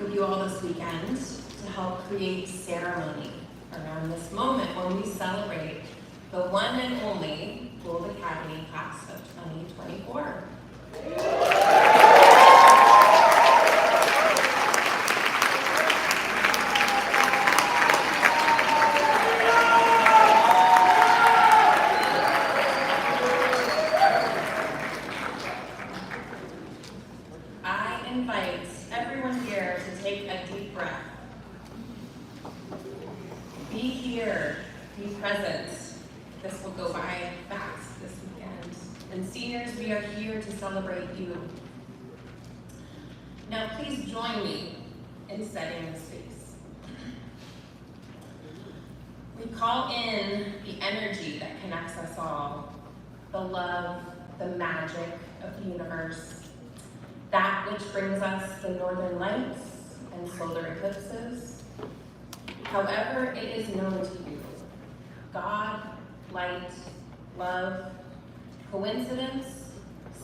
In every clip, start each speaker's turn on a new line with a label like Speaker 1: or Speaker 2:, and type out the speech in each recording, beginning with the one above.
Speaker 1: with you all this weekend to help create ceremony around this moment when we celebrate the one and only Gould Academy class of 2024. I invite everyone here to take a deep breath. Be here, be present. This will go by fast this weekend. And seniors, we are here to celebrate you. Now please join me in setting the space. We call in the energy that connects us all, the love, the magic of the universe, that which brings us the northern lights and solar eclipses. However it is known to you, God, light, love, coincidence,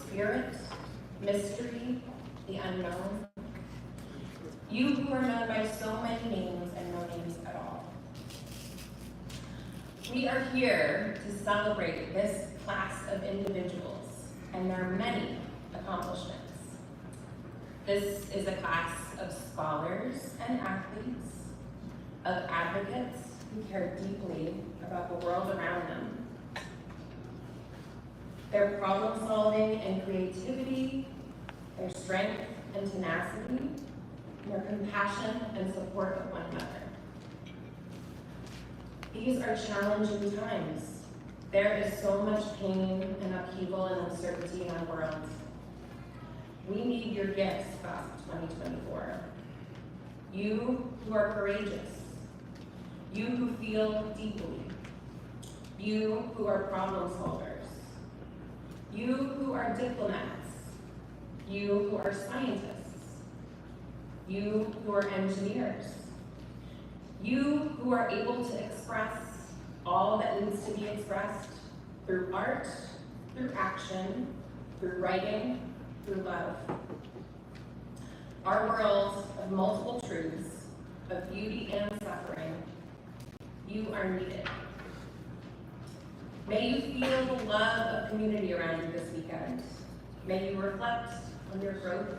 Speaker 1: spirit, mystery, the unknown. You who are known by so many names and no names at all. We are here to celebrate this class of individuals and their many accomplishments. This is a class of scholars and athletes, of advocates who care deeply about the world around them. Their problem solving and creativity, their strength and tenacity, their compassion and support of one another. These are challenging times. There is so much pain and upheaval and uncertainty in our world. We need your gifts, class of 2024. You who are courageous. You who feel deeply. You who are problem solvers. You who are diplomats. You who are scientists. You who are engineers. You who are able to express all that needs to be expressed through art, through action, through writing, through love. Our world of multiple truths, of beauty and suffering, you are needed. May you feel the love of community around you this weekend. May you reflect on your growth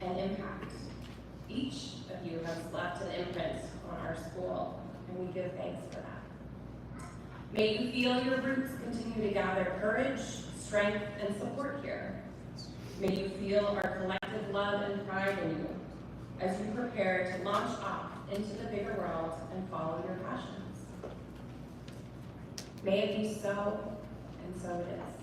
Speaker 1: and impact. Each of you has left an imprint on our school, and we give thanks for that. May you feel your roots continue to gather courage, strength, and support here. May you feel our collective love and pride in you as you prepare to launch off into the bigger world and follow your passions. May it be so, and so it is.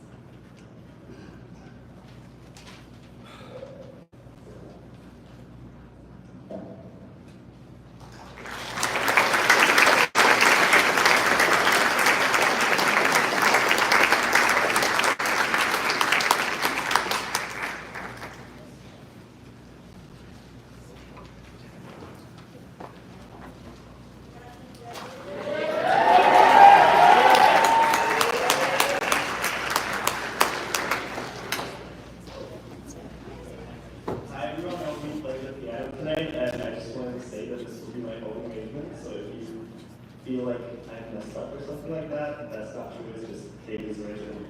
Speaker 2: Feel like I messed up or something like that, that's not true, it's just Katie's original.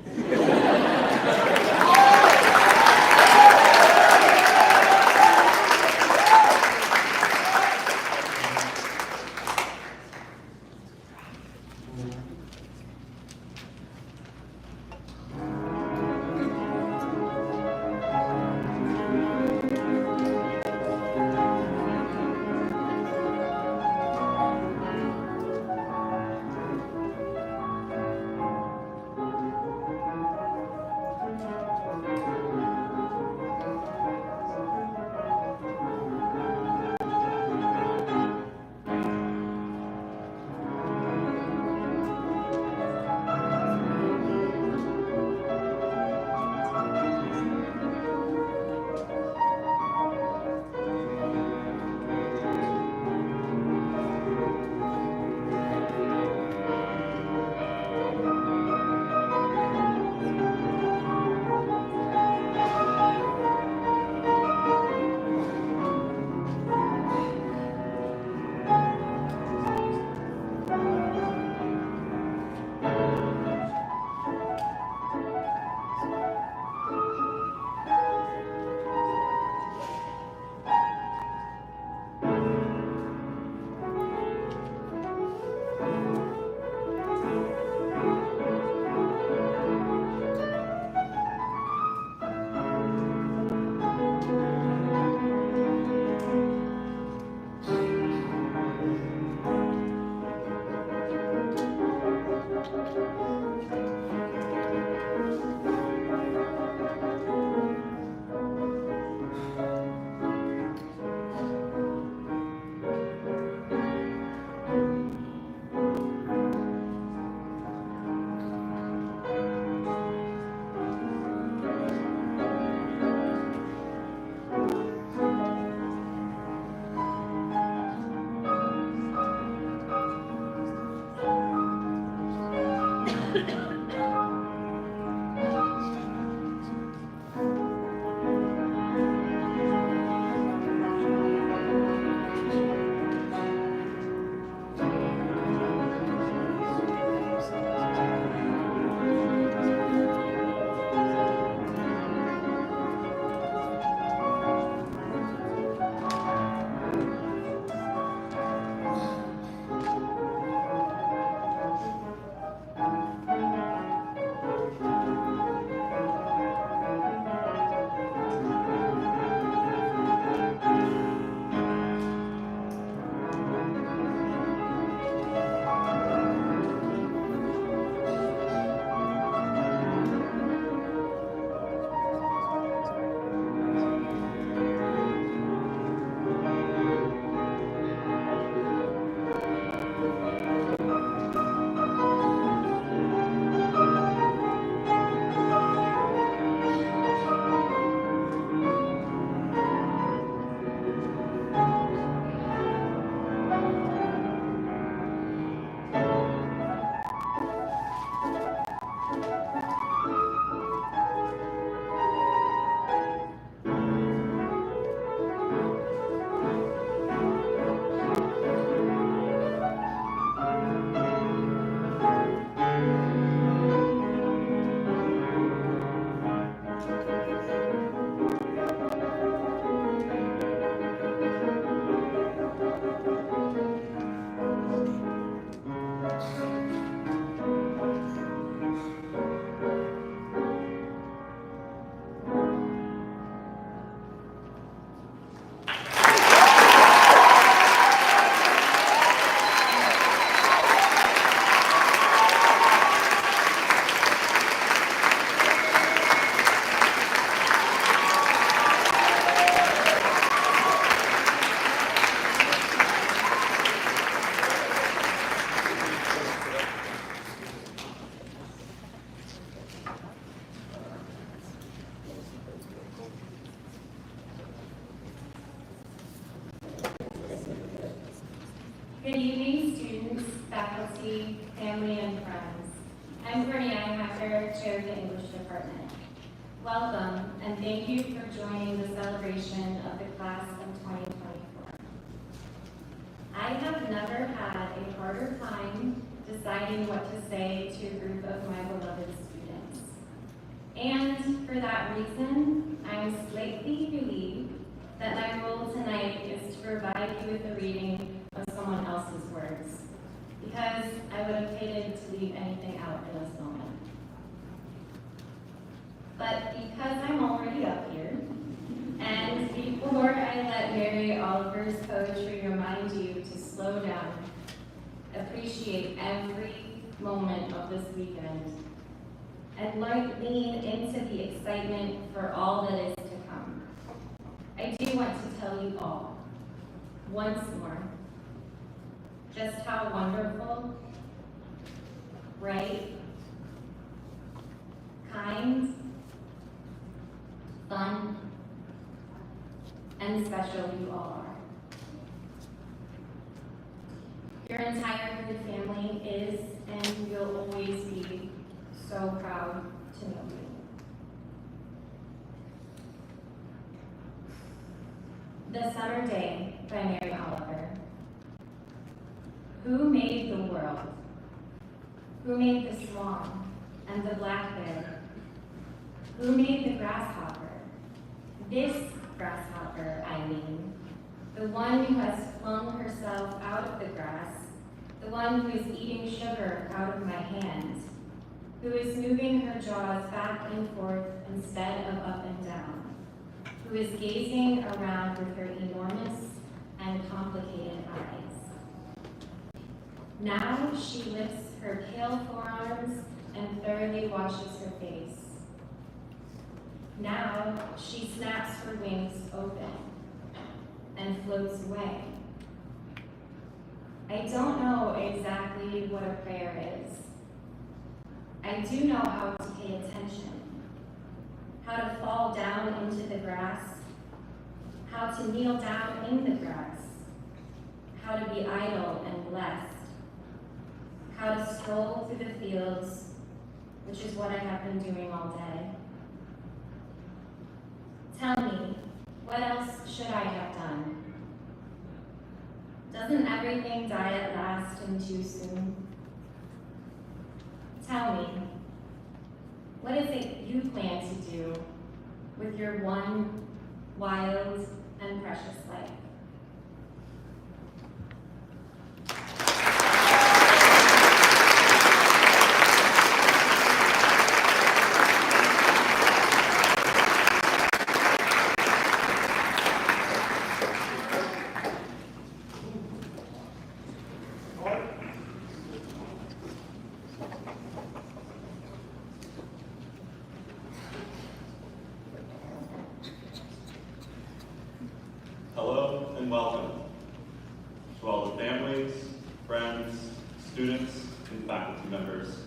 Speaker 3: Good evening, students, faculty, family, and friends. I'm Brittany Einhacker, Chair of the English Department. Welcome, and thank you for joining the celebration of the class of 2024. I have never had a harder time deciding what to say to a group of my beloved students. And for that reason, I'm slightly relieved that my role tonight is to provide you with a reading of someone else's words, because I would have hated to leave anything out in this moment. But because I'm already up here, and before I let Mary Oliver's poetry remind you to slow down, appreciate every moment of this weekend, and lean into the excitement for all that is to come, I do want to tell you all, once more, just how wonderful, bright, kind, fun, and special you all are. Your entire good family is and will always be so proud to know you. The Summer Day by Mary Oliver. Who made the world? Who made the swan and the black bear? Who made the grasshopper? This grasshopper, I mean. The one who has flung herself out of the grass. The one who is eating sugar out of my hand. Who is moving her jaws back and forth instead of up and down. Who is gazing around with her enormous and complicated eyes. Now she lifts her pale forearms and thoroughly washes her face. Now she snaps her wings open and floats away. I don't know exactly what a prayer is. I do know how to pay attention, how to fall down into the grass, how to kneel down in the grass, how to be idle and blessed, how to stroll through the fields which is what I have been doing all day. Tell me, what else should I have done? Doesn't everything die at last and too soon? Tell me, what is it you plan to do with your one wild and precious life?
Speaker 4: Hello and welcome to all the families, friends, students, and faculty members.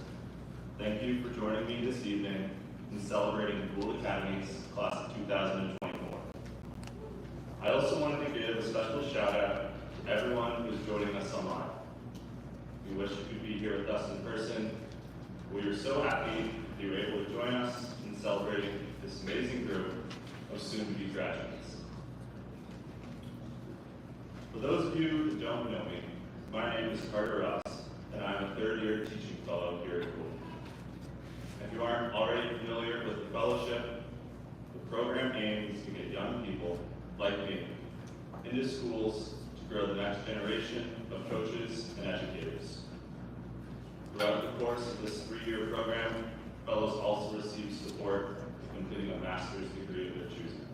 Speaker 4: Thank you for joining me this evening in celebrating Gould Academy's class of 2024. I also wanted to give a special shout out to everyone who is joining us online. We wish you could be here with us in person. We are so happy that you were able to join us in celebrating this amazing group of soon-to-be graduates. For those of you who don't know me, my name is Carter Ross, and I'm a third-year teaching fellow here at Gould. If you aren't already familiar with the fellowship, the program aims to get young people like me into schools to grow the next generation of coaches and educators. Throughout the course of this 3-year program, fellows also receive support for completing a master's degree of their choosing.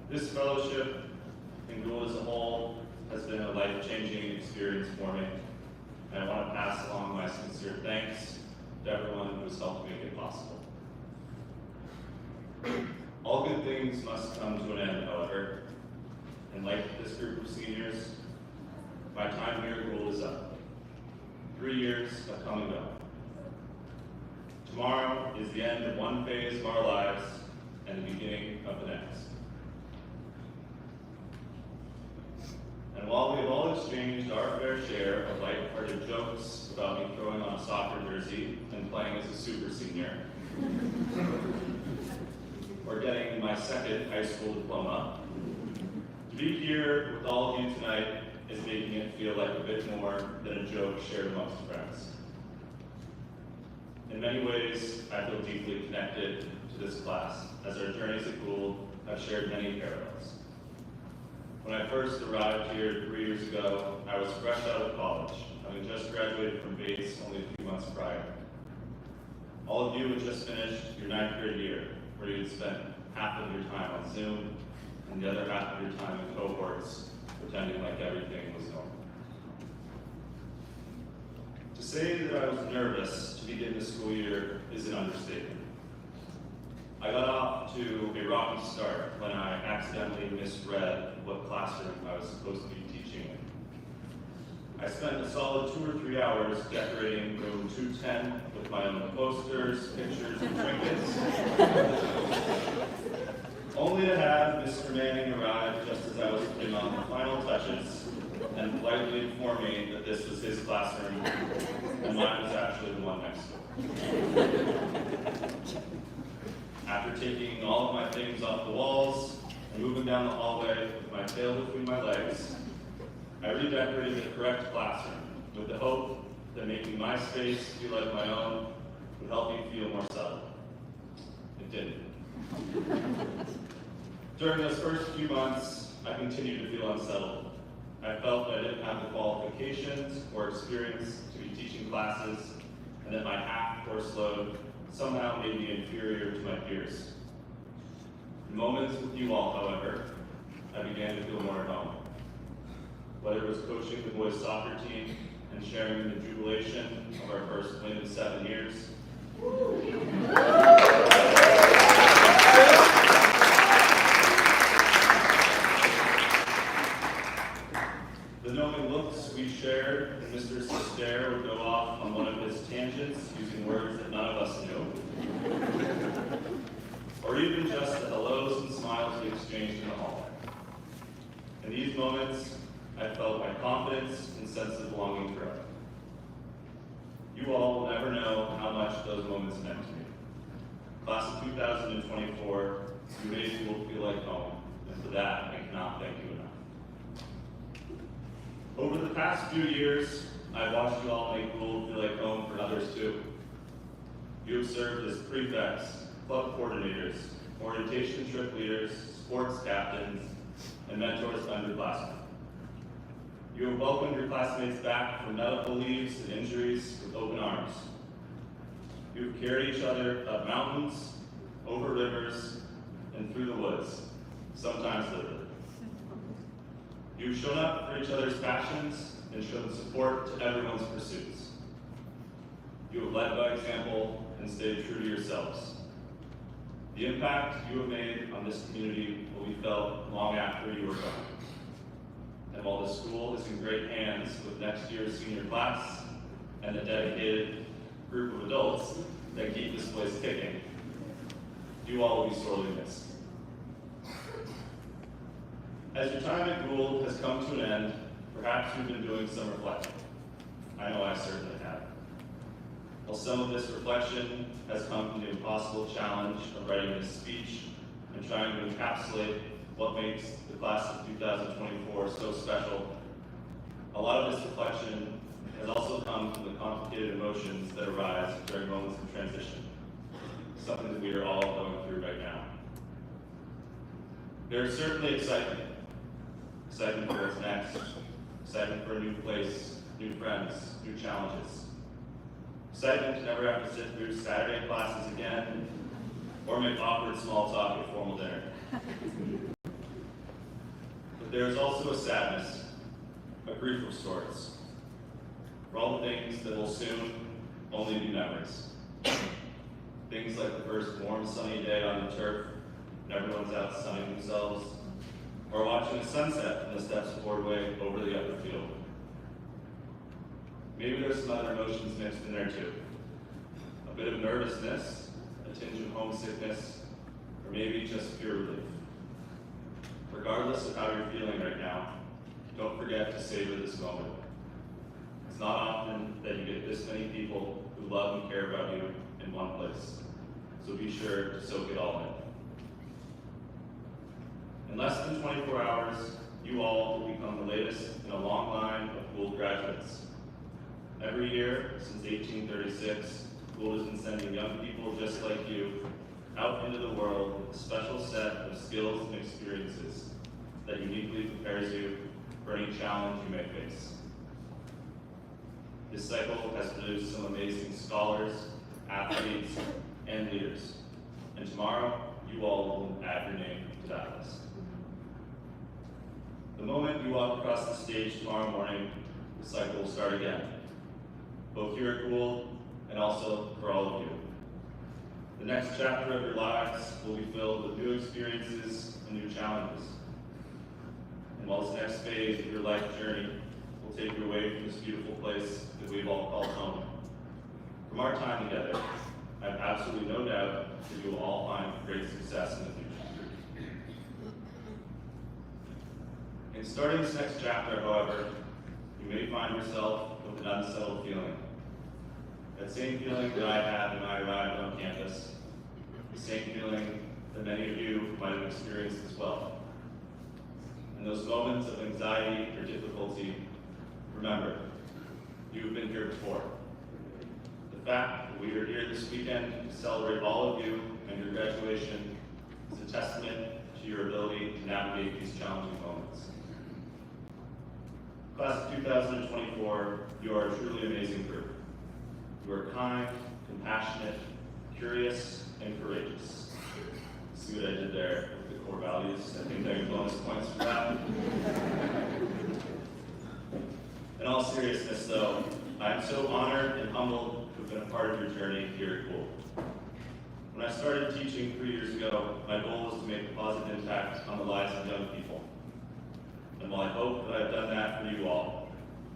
Speaker 4: This fellowship and Gould as a whole has been a life-changing experience for me, and I want to pass along my sincere thanks to everyone who has helped make it possible. All good things must come to an end, however, and like this group of seniors, my time here at Gould is up. 3 years have come and gone. Tomorrow is the end of one phase of our lives and the beginning of the next. And while we have all exchanged our fair share of light-hearted jokes about me throwing on a soccer jersey and playing as a super senior, or getting my second high school diploma, to be here with all of you tonight is making it feel like a bit more than a joke shared amongst friends. In many ways, I feel deeply connected to this class, as our journeys at Gould have shared many parallels. When I first arrived here 3 years ago, I was fresh out of college, having just graduated from Bates only a few months prior. All of you had just finished your 9th grade year, where you had spent half of your time on Zoom and the other half of your time in cohorts, pretending like everything was normal. To say that I was nervous to begin the school year is an understatement. I got off to a rocky start when I accidentally misread what classroom I was supposed to be teaching in. I spent a solid 2 or 3 hours decorating room 210 with my own posters, pictures, and trinkets, only to have Mr. Manning arrive just as I was putting on the final touches and politely inform me that this was his classroom and mine was actually the one next door. After taking all of my things off the walls and moving down the hallway with my tail between my legs, I redecorated the correct classroom with the hope that making my space feel like my own would help me feel more settled. It didn't. During those first few months, I continued to feel unsettled. I felt that I didn't have the qualifications or experience to be teaching classes, and that my half course load somehow made me inferior to my peers. In moments with you all, however, I began to feel more at home. Whether it was coaching the boys soccer team and sharing the jubilation of our first win in 7 years, the knowing looks we shared, and Mr. Sestaire would go off on one of his tangents using words that none of us knew, or even just the hellos and smiles we exchanged in the hallway. In these moments, I felt my confidence and sense of belonging grow. You all will never know how much those moments meant to me. Class of 2024, you made Gould feel like home, and for that, I cannot thank you enough. Over the past few years, I've watched you all make Gould feel like home for others too. You have served as prefects, club coordinators, orientation trip leaders, sports captains, and mentors to underclassmen. You have welcomed your classmates back from medical leaves and injuries with open arms. You have carried each other up mountains, over rivers, and through the woods, sometimes literally. You've shown up for each other's passions and shown support to everyone's pursuits. You have led by example and stayed true to yourselves. The impact you have made on this community will be felt long after you are gone. And while the school is in great hands with next year's senior class and a dedicated group of adults that keep this place kicking, you all will be sorely missed. As your time at Gould has come to an end, perhaps you've been doing some reflecting. I know I certainly have. While some of this reflection has come from the impossible challenge of writing this speech and trying to encapsulate what makes the class of 2024 so special, a lot of this reflection has also come from the complicated emotions that arise during moments of transition, something that we are all going through right now. There is certainly excitement for what's next, excitement for a new place, new friends, new challenges. Excitement to never have to sit through Saturday classes again, or make awkward small talk at formal dinner. But there is also a sadness, a grief of sorts, for all the things that will soon only be memories. Things like the first warm sunny day on the turf, when everyone's out sunning themselves, or watching the sunset from the steps boardway over the upper field. Maybe there's some other emotions mixed in there too. A bit of nervousness, a tinge of homesickness, or maybe just pure relief. Regardless of how you're feeling right now, don't forget to savor this moment. It's not often that you get this many people who love and care about you in one place, so be sure to soak it all in. In less than 24 hours, you all will become the latest in a long line of Gould graduates. Every year since 1836, Gould has been sending young people just like you out into the world with a special set of skills and experiences that uniquely prepares you for any challenge you may face. This cycle has produced some amazing scholars, athletes, and leaders. And tomorrow, you all will add your name to that list. The moment you walk across the stage tomorrow morning, the cycle will start again, both here at Gould and also for all of you. The next chapter of your lives will be filled with new experiences and new challenges. And while this next phase of your life journey will take you away from this beautiful place that we've all called home, from our time together, I have absolutely no doubt that you will all find great success in the future. In starting this next chapter, however, you may find yourself with an unsettled feeling. That same feeling that I had when I arrived on campus, the same feeling that many of you might have experienced as well. In those moments of anxiety or difficulty, remember, you've been here before. The fact that we are here this weekend to celebrate all of you and your graduation is a testament to your ability to navigate these challenging moments. Class of 2024, you are a truly amazing group. You are kind, compassionate, curious, and courageous. See what I did there with the core values? I think I get bonus points for that. In all seriousness though, I am so honored and humbled to have been a part of your journey here at Gould. When I started teaching 3 years ago, my goal was to make a positive impact on the lives of young people. And while I hope that I've done that for you all,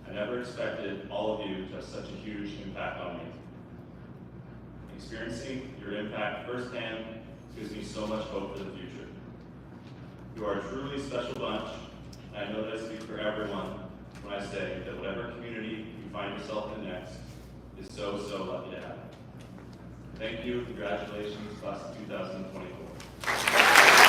Speaker 4: I never expected all of you to have such a huge impact on me. Experiencing your impact firsthand gives me so much hope for the future. You are a truly special bunch, and I know that I speak for everyone when I say that whatever community you find yourself in next is so lucky to have. Thank you, congratulations, class of 2024.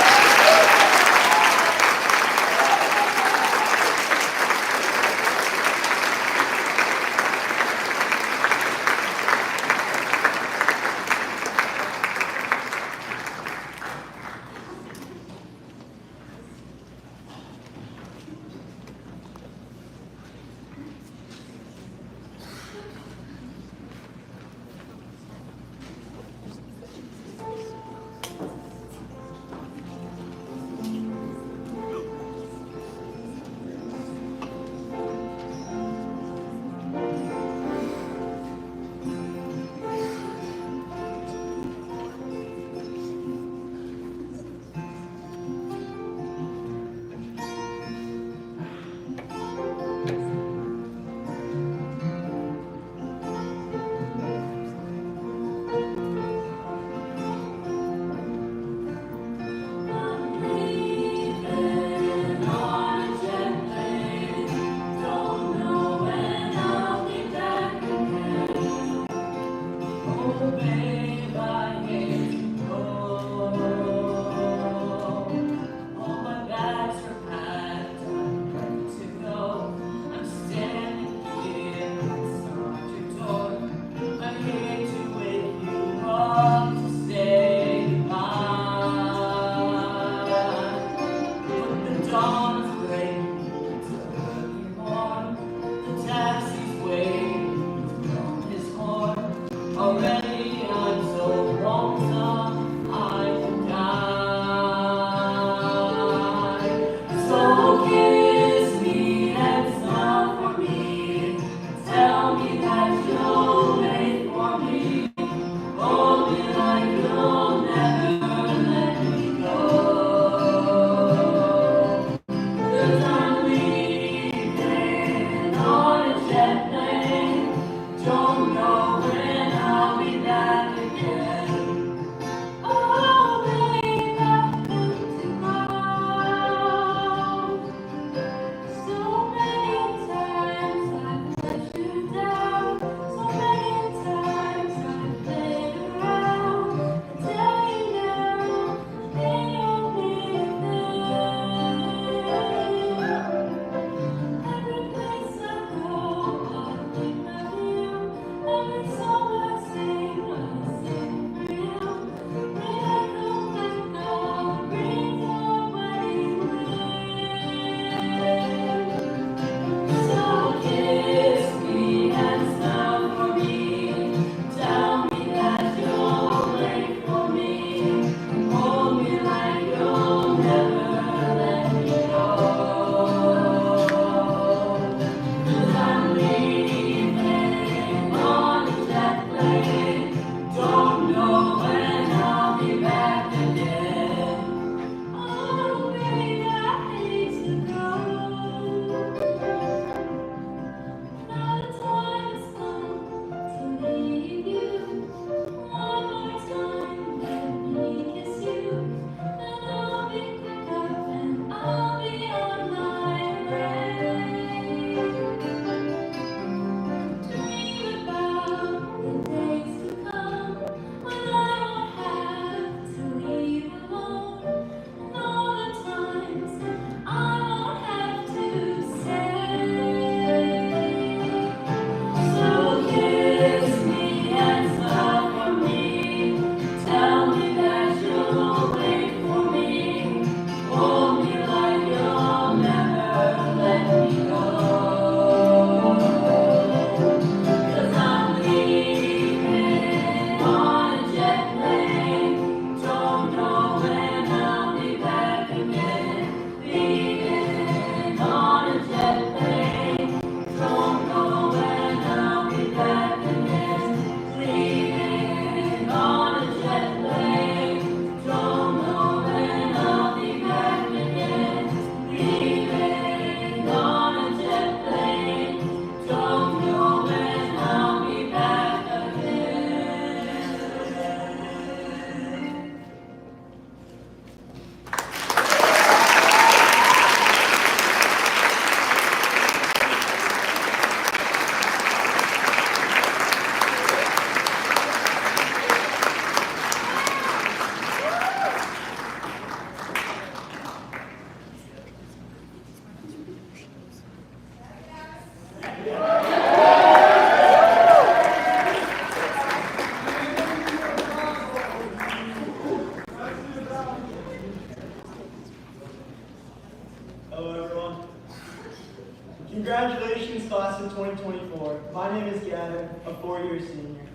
Speaker 5: name is Gavin, a four-year senior.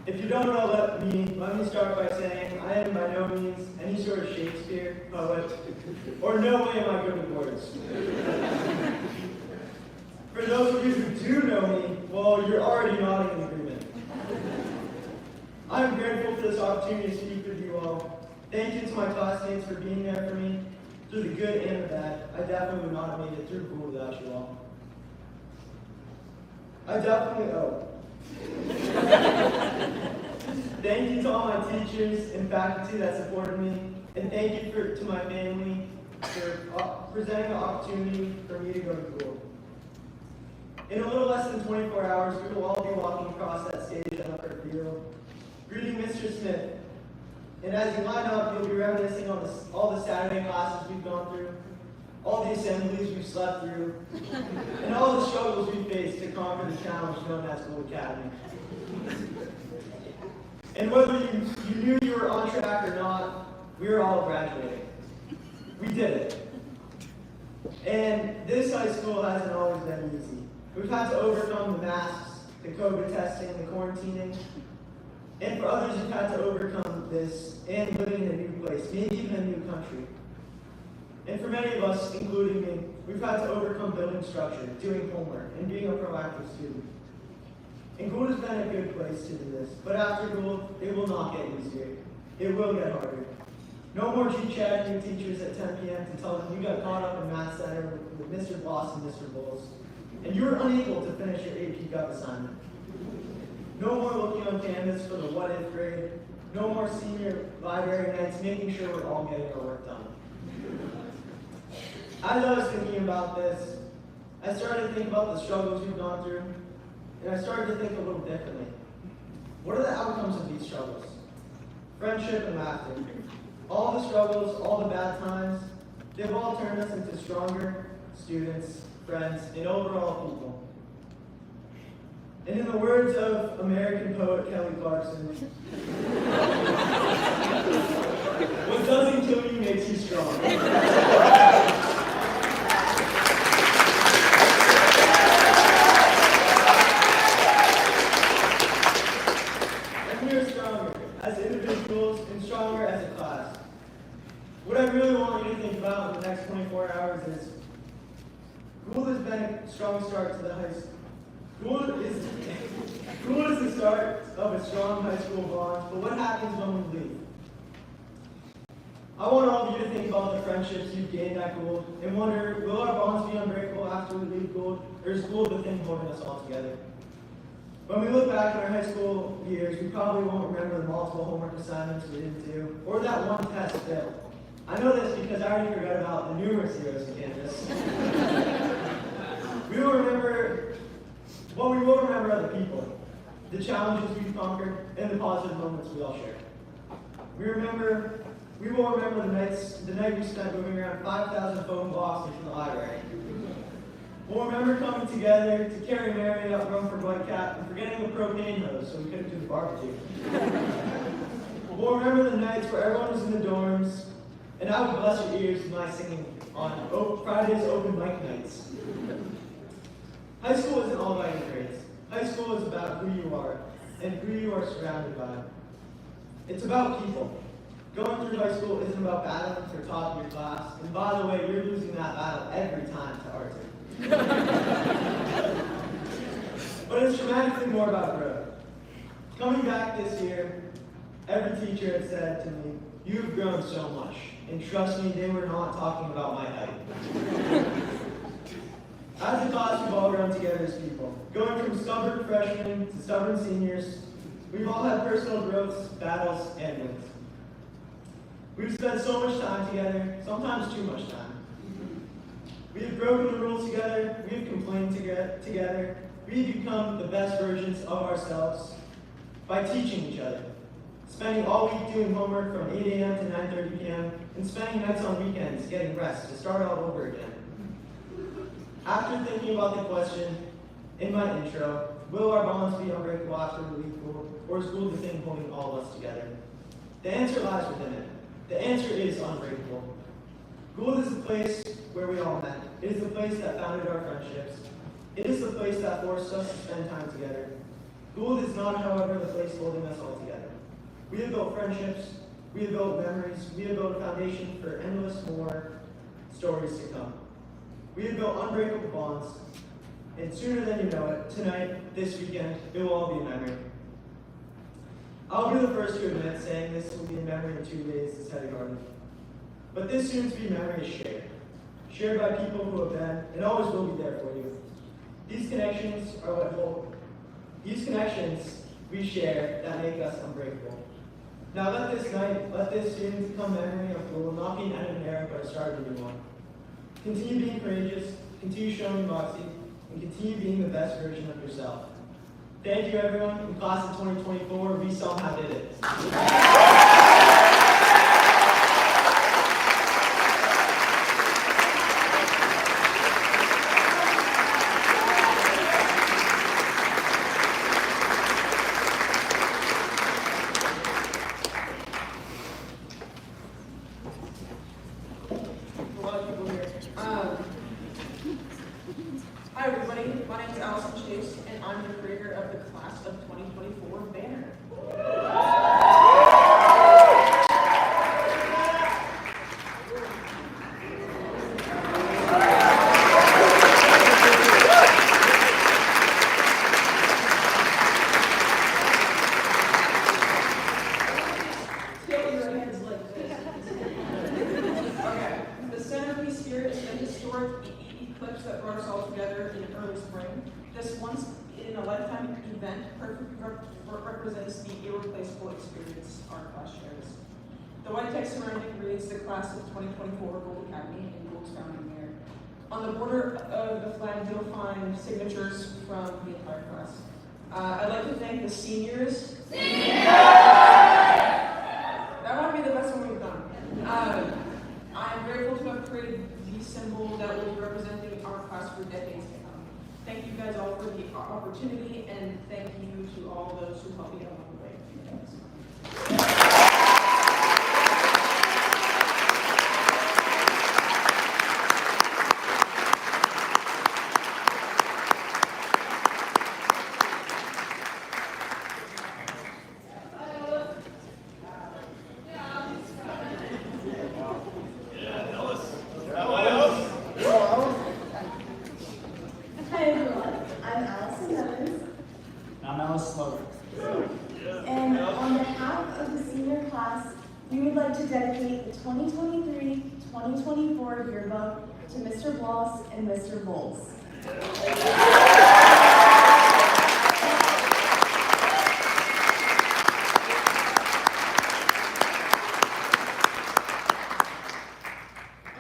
Speaker 5: If you don't know me, let me start by saying I am by no means any sort of Shakespeare poet, or no way am I good with words. For those of you who do know me, well, you're already nodding in agreement. I'm grateful for this opportunity to speak with you all. Thank you to my classmates for being there for me, through the good and the bad. I definitely would not have made it through Gould without you all. Thank you to all my teachers and faculty that supported me, and thank you to my family for presenting the opportunity for me to go to Gould. In a little less than 24 hours, we will all be walking across that stage at Upper Field, greeting Mr. Smith. And as you line up, you'll be reminiscing on all the Saturday classes we've gone through, all the assemblies we've slept through, and all the struggles we faced to conquer the challenge known as Gould Academy. And whether you knew you were on track or not, we were all graduating. We did it. And this high school hasn't always been easy. We've had to overcome the masks, the COVID testing, the quarantining. And for others, you've had to overcome this and living in a new place, maybe even a new country. And for many of us, including me, we've had to overcome building structure, doing homework, and being a proactive student. And Gould has been a good place to do this, but after Gould, it will not get easier. It will get harder. No more chit-chatting with teachers at 10 p.m. to tell them you got caught up in Math Center with Mr. Bloss and Mr. Bowles, and you were unable to finish your AP Gov assignment. No more looking on Canvas for the what-if grade. No more senior library nights making sure we're all getting our work done. As I was thinking about this, I started to think about the struggles we've gone through, and I started to think a little differently. What are the outcomes of these struggles? Friendship and laughter. All the struggles, all the bad times, they've all turned us into stronger students, friends, and overall people. And in the words of American poet Kelly Clarkson, what doesn't kill you makes you strong. And we are stronger as individuals and stronger as a class. What I really want you to think about in the next 24 hours is Gould has been a strong start to the high school. Gould is the start of a strong high school bond, but what happens when we leave? I want all of you to think about the friendships you've gained at Gould and wonder, will our bonds be unbreakable after we leave Gould, or is Gould the thing holding us all together? When we look back on our high school years, we probably won't remember the multiple homework assignments we didn't do, or that one test failed. I know this because I already forgot about the numerous zeros in Canvas. We will remember are the people, the challenges we've conquered, and the positive moments we all share. We will remember the night we spent moving around 5,000 phone blocks into the library. We'll remember coming together to carry Mary up Rumford White Cap and forgetting the propane hose so we couldn't do the barbecue. We'll remember the nights where everyone was in the dorms, and I would bless your ears with my singing on Friday's open mic nights. High school isn't all about your grades. High school is about who you are and who you are surrounded by. It's about people. Going through high school isn't about battling for top of your class. And by the way, you're losing that battle every time to Arthur. But it's dramatically more about growth. Coming back this year, every teacher had said to me, "You've grown so much." And trust me, they were not talking about my height. As a class, we've all grown together as people. Going from stubborn freshmen to stubborn seniors, we've all had personal growths, battles, and wins. We've spent so much time together, sometimes too much time. We have broken the rules together, we have complained together, we've become the best versions of ourselves by teaching each other, spending all week doing homework from 8 a.m. to 9:30 p.m., and spending nights on weekends getting rest to start all over again. After thinking about the question in my intro, will our bonds be unbreakable after we leave Gould, or is Gould the thing holding all of us together? The answer lies within it. The answer is unbreakable. Gould is the place where we all met. It is the place that founded our friendships. It is the place that forced us to spend time together. Gould is not, however, the place holding us all together. We have built friendships, we have built memories, we have built a foundation for endless more stories to come. We have built unbreakable bonds, and sooner than you know it, tonight, this weekend, it will all be a memory. I'll be the first to admit saying this will be a memory in 2 days is heavy-hearted. But this soon-to-be memory is shared by people who have been and always will be there for you. These connections are what hold. These connections we share that make us unbreakable. Now let this soon become memory of Gould not be an end of an era, but a start of a new one. Continue being courageous, continue showing moxie, and continue being the best version of yourself. Thank you, everyone. In class of 2024, we somehow did it.
Speaker 6: Hi everybody, my name is Allison Chase, and I'm the creator of the Class of 2024 banner. Tilt your hands like this. Okay, the centerpiece here is the historic eclipse that brought us all together in early spring. This once-in-a-lifetime event perfectly represents the irreplaceable experience our class shares. The white text surrounding reads the Class of 2024 Gould Academy and Gould's founding year. On the border of the flag, you'll find signatures from the entire class. I'd like to thank the seniors. That might be the best one we've done. I'm grateful to have created the symbol that will be representing our class for decades to come. Thank you guys all for the opportunity, and thank you to all those who helped me along the way.
Speaker 7: Hi everyone, I'm Allison Evans,
Speaker 5: I'm Alice Slover.
Speaker 7: and on behalf of the senior class, we would like to dedicate the 2023-2024 yearbook to Mr. Bloss and Mr. Bowles.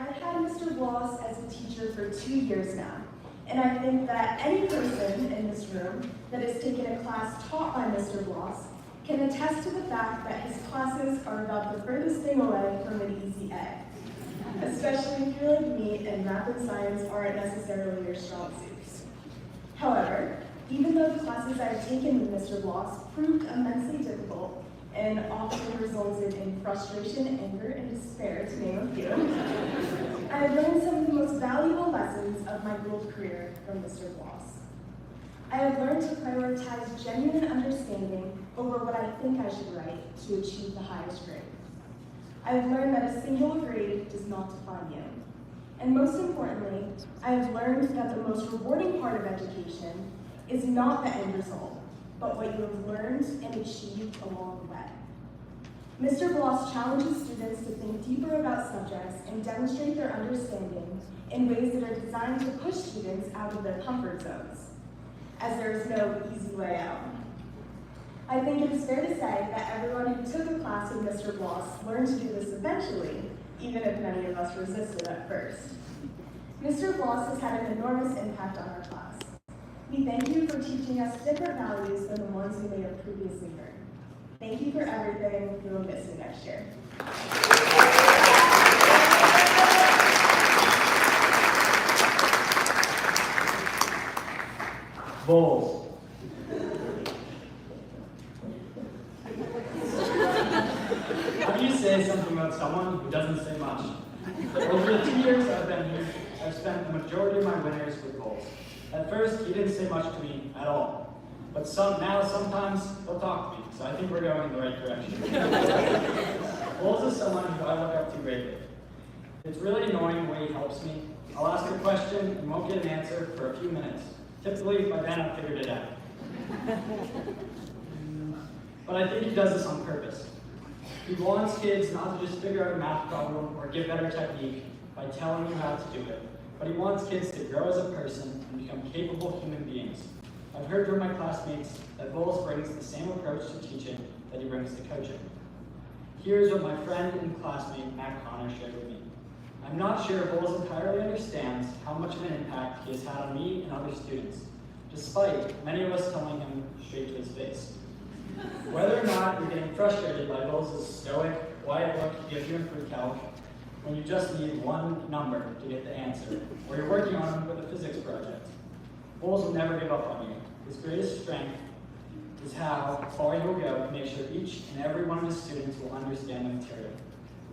Speaker 7: I've had Mr. Bloss as a teacher for 2 years now. And I think that any person in this room that has taken a class taught by Mr. Bloss can attest to the fact that his classes are about the furthest thing away from an easy A. Especially if you're like me and math and science aren't necessarily your strong suits. However, even though the classes I've taken with Mr. Bloss proved immensely difficult and often resulted in frustration, anger, and despair, to name a few, I have learned some of the most valuable lessons of my Gould career from Mr. Bloss. I have learned to prioritize genuine understanding over what I think I should write to achieve the highest grade. I have learned that a single grade does not define you. And most importantly, I have learned that the most rewarding part of education is not the end result, but what you have learned and achieved along the way. Mr. Bloss challenges students to think deeper about subjects and demonstrate their understanding in ways that are designed to push students out of their comfort zones, as there is no easy way out. I think it is fair to say that everyone who took a class with Mr. Bloss learned to do this eventually, even if many of us resisted at first. Mr. Bloss has had an enormous impact on our class. We thank you for teaching us different values than the ones we may have previously heard. Thank you for everything. We will miss you next year.
Speaker 5: Bowles. How do you say something about someone who doesn't say much? Over the 2 years I've been here, I've spent the majority of my winters with Bowles.
Speaker 8: At first, he didn't say much to me at all. But sometimes he'll talk to me, so I think we're going in the right direction. Bowles is someone who I look up to greatly. It's really annoying the way he helps me. I'll ask a question and won't get an answer for a few minutes. Typically, by then I've figured it out. But I think he does this on purpose. He wants kids not to just figure out a math problem or get better technique by telling you how to do it, but he wants kids to grow as a person and become capable human beings. I've heard from my classmates that Bowles brings the same approach to teaching that he brings to coaching. Here's what my friend and classmate Matt Connor shared with me. I'm not sure Bowles entirely understands how much of an impact he has had on me and other students, despite many of us telling him straight to his face. Whether or not you're getting frustrated by Bowles' stoic, quiet look he gives you in pre-calc, when you just need one number to get the answer, or you're working on him with a physics project, Bowles will never give up on you. His greatest strength is how far he will go to make sure each and every one of his students will understand the material.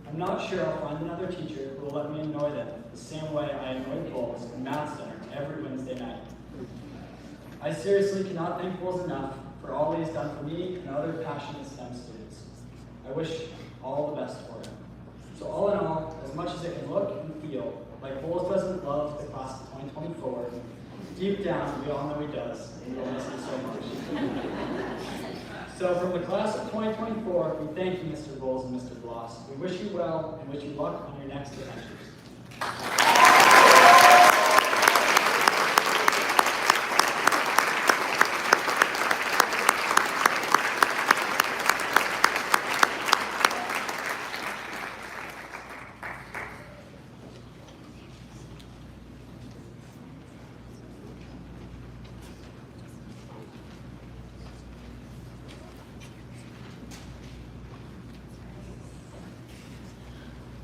Speaker 8: I'm not sure I'll find another teacher who will let me annoy them the same way I annoyed Bowles in Math Center every Wednesday night. I seriously cannot thank Bowles enough for all he has done for me and other passionate STEM students. I wish all the best for him. So all in all, as much as it can look and feel like Bowles doesn't love the class of 2024, deep down we all know he does, and we'll miss him so much. So from the class of 2024, we thank you, Mr. Bowles and Mr. Bloss. We wish you well and wish you luck on your next adventures.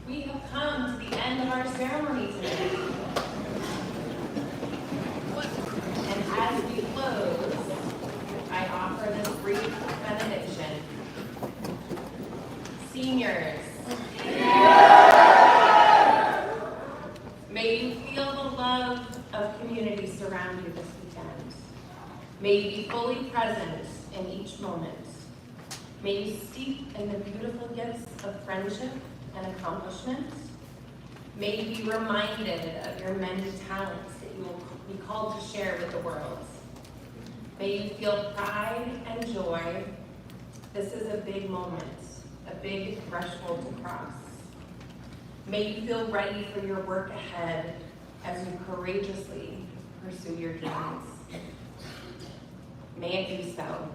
Speaker 1: We have come to the end of our ceremony today. And as we close, I offer this brief benediction. Seniors, may you feel the love of community surround you this weekend. May you be fully present in each moment. May you steep in the beautiful gifts of friendship and accomplishment. May you be reminded of your many talents that you will be called to share with the world. May you feel pride and joy. This is a big moment, a big threshold to cross. May you feel ready for your work ahead as you courageously pursue your dreams. May it be so.